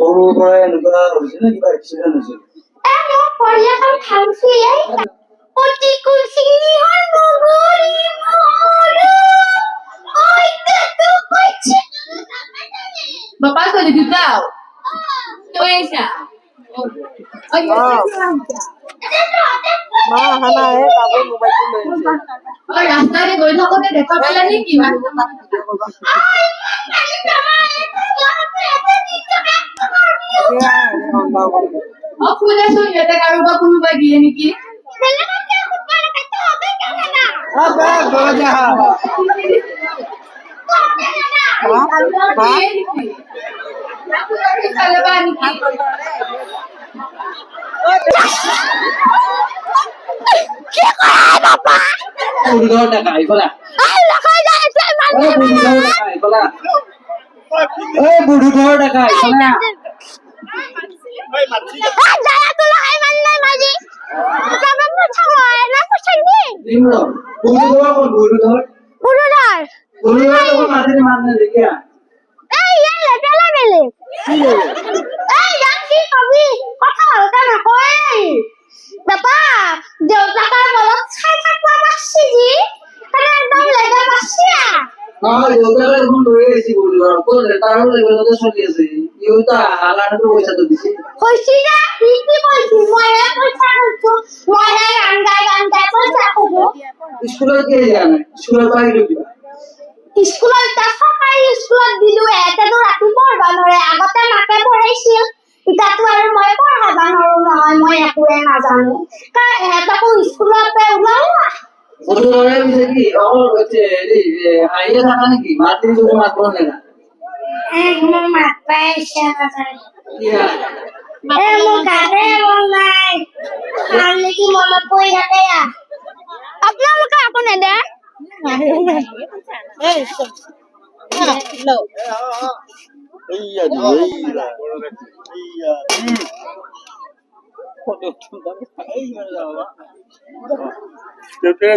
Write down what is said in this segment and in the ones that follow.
সৰুৰ পৰা এনেকুৱা হৈছে নে কিবা এক্সিডেণ্ট হৈছে? মোৰ পৰিয়াল ভালছি অতি কুলসিহৰ মগুৰি মহৰু ঐ তো কইছে Bapak sudah ditau. Tuh Aisyah. Oh iya. মা আহা নাই বাবু মোবাইলটো লৈ আহিছে Oh ৰাস্তাৰে গৈ থাকোতে দেখা পালা নেকি? Oh শুনাচোন ইয়াতে কাৰোবাৰ কোনোবা গিয়ে নেকি? বুঢ়ীঘৰ ডেকা আহিবলা বুঢ়ীঘৰ ডেকা আহিবলা বুঢ়ীঘৰ মাতিনি মাত নেদেখিয়া বাবা দেউতাকৰ বলত খাই থাকবা পাৰছি যি তাৰে একদম লেগা পাৰছি দেউতাকে এখন লৈ আহিছি বুঢ়ীঘৰ তাৰো লেভেলতে চলি আছে ইউতা হালাৰটো পইচাটো দিছে কৈছি না কি কৈছি মইহে পইচা কৈছো মইহে গান গাই পইচা কৈছো স্কুলত কি দিয়া নাই স্কুলৰ পৰা আহিলো কিবা স্কুলত চৰকাৰী স্কুলত দিলো এটাতো ৰাতি পঢ়বা নৰে আগতে মাকে পঢ়াইছিল ইটাতো আৰু মই পঢ়াবা নৰো নহয় মই একোৱে নাজানো কাৰণ এটাকো স্কুলতে ওলাও বুঢ়ীঘৰে পিছে কি অকল হাঁহিয়ে থাকা নেকি মাতি যদি মাতব নেলা মোৰ মাত পাইছে কিয়া মোৰ গাতে মন নাই ভাল নেকি মনত পৰি থাকে আপোনালোকে আকৌ নেদে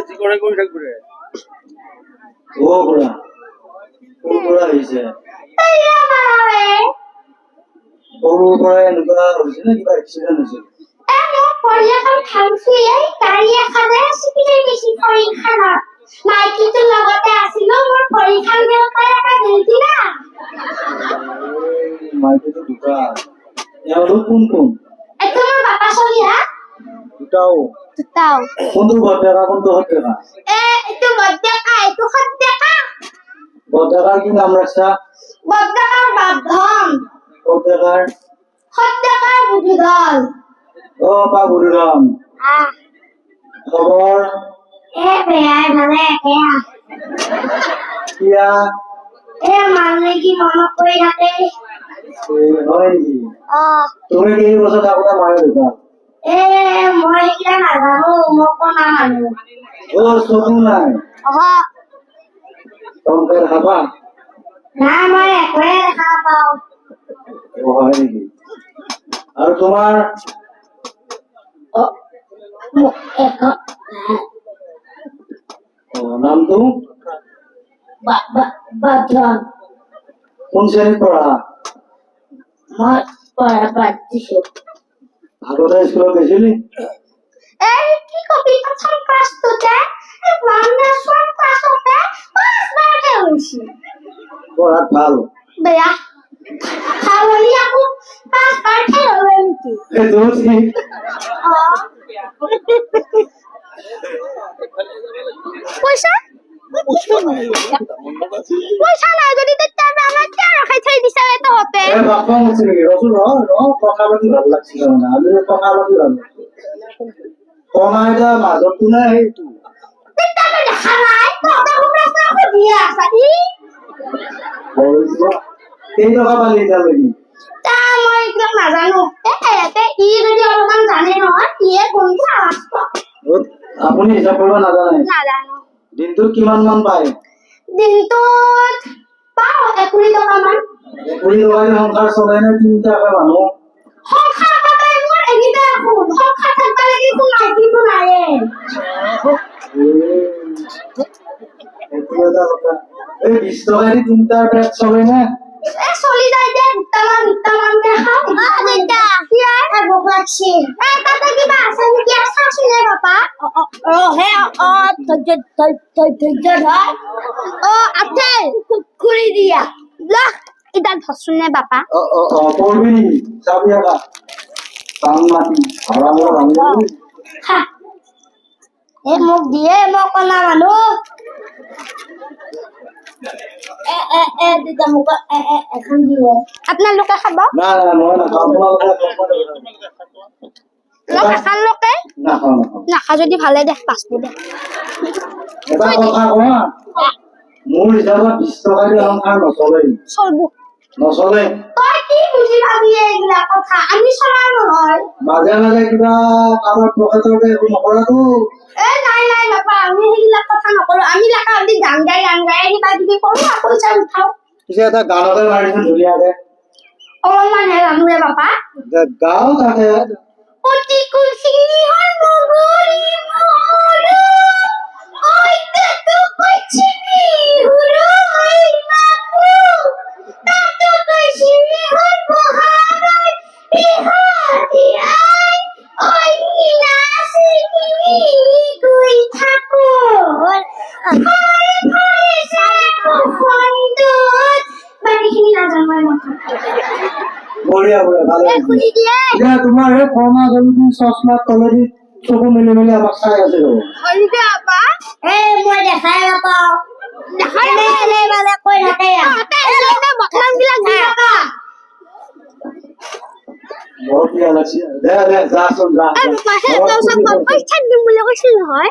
যি কৰে কৰি থাকব ৰে অ বুঢ়া সৰুৰ পৰা আহিছে সৰুৰ পৰা এনেকুৱা হৈছে নে কিবা এক্সিডেণ্ট হৈছে? মোৰ পৰিয়াল ভালছি গাড়ী এখনে চিকিৰে বেছি পৰীক্ষাত মাইকীটোৰ লগতে আছিলো মোৰ পৰীক্ষা দেউতাই এটা গেলছি না মাইকীটো দুটা এওঁলোক কোন কোন? এইটো মোৰ বাপা চলি দুটাও দুটাও কোনটো বৰডেকা কোনটো সৎডেকা? এইটো বৰডেকা এইটো সৎডেকা বৰডেকাৰ কি নাম ৰাখছা? বৰডেকাৰ বাপধন সৎডেকাৰ সৎডেকাৰ বুধুধন অ পা বুঢ়ীৰাম খবৰ বেয়াই ভালে বেয়া কিয়া মানে কি মনত পৰি থাকে হয় নেকি তুমি কেইবছৰ থাকোতে মাৰে দেউতা মই এতিয়া নাজানো মই কোনা মানুহ অ চকু নাই তমকে খাবা নাই মই একোৱে দেখা পাওঁ অ হয় নেকি আৰু তোমাৰ নামটো বাপধন কোন শ্ৰেণীত পঢ়া? মই পঢ়া বাদ দিছো আগতে স্কুলত গৈছিলি? কি কবি প্ৰথম ক্লাছটোতে ক্লাছতে 5 বাৰহে হৈছে পঢ়াত ভাল বেয়া খালি আকৌ 5 বাৰ ফেল হয় নেকি সেইটো ঠিক পইচা পইচা নাই যদি তেতিয়া আমাৰ কিয় ৰখাই থৈ দিছে তহঁতে বাপ্পা মুছি নেকি ৰচোন কথা পাতি ভাল লাগছিল মানে আমি কথা পাতি ভাল কণা এটা মাজতো নাই সেইটো তেতিয়া দেখা নাই তহঁতে প্ৰশ্ন সুধি আছা কেই টকা পালি এতিয়ালৈকে মই এইবিলাক নাজানো ই যদি অলপমান জানে নহয় ইয়ে কোনটো আপুনি হিচাপ কৰিব নাজানে নাজানো দিনটোত কিমান মান পায়? দিনটোত পাওঁ 20 টকামান 20 টকাৰে সংসাৰ চলে নে তিনিটাকে মানুহ সংসাৰ পাতাই মোৰ এনিটা এখন সংসাৰ থাকবা লাগি কোন নাই কিন্তু নায়ে এইটো এটা কথা এই 20 টকাৰে তিনিটা পেট চলে নে এ চলি যায় দে দুটামান কে খাও দুটা কি আর ভোক লাগছে এ তাতে কিবা আছে নেকি চাচোন নে বাবা হে ধৈৰ্য ধৰ আছে খুলি দিয়া লাখ এটা ধৰচোন নে বাবা পড়বি নি চাবি আগা কাম মাটি ভাড়া মোড় ভাঙি খা এ মোক দিয়ে মোক কলা মানুহ দিদা মোক এখন দিয়ে আপোনালোকে খাব না না মই নাখাওঁ আপোনালোকে আপোনালোকে নাখাওঁ নাখা যদি ভালে দে পাঁচবোৰ দে এটা কথা কওঁ মোৰ হিচাপত 20 টকা দি সংসাৰ নচলে তই কি বুজি পাবি এইগিলা কথা আমি চলাৰ নহয় মাজে মাজে কিবা কামৰ পকেটতে একো নকৰাতো এ নাই বাবা আমি সেইগিলা কথা নকৰো আমি লাগা হলি গান গাই কিবা কিবি কৰো আৰু পইচা উঠাও পিছে এটা গানতে মাৰিছো ধুনীয়াকে অলপমান হে জানো ৰে বাবা গাও তাকে অতি কুলচিনি হৰ মগৰি মহৰু ঐ তাতো কইছিনি হুৰৈ মাকু তাতো কইছিনি হৰ মহাৰৈ বিহাতি আই ঐ নাচি কিনি গৈ থাকো ফৰে চাকো ফন্দত বাকীখিনি নাজানো মই বঢ়িয়া ভালে খুলি দিয়ে এতিয়া তোমাৰ এই কৰ্মা জলদি চশমা তলেদি চকু মেলি আমাক চাই আছে ৰ'ব হলিদে আপা মই দেখাই নাপাওঁ দেখাই নাই মানে কৈ থাকে বকমান বিলাক দি থাকা বহুত বেয়া লাগছে দে যাচোন যা পইচা দিম বুলি কৈছিল নহয়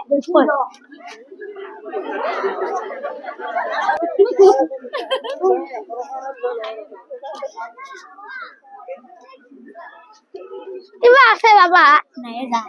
কিবা আছে বাবা নাই যা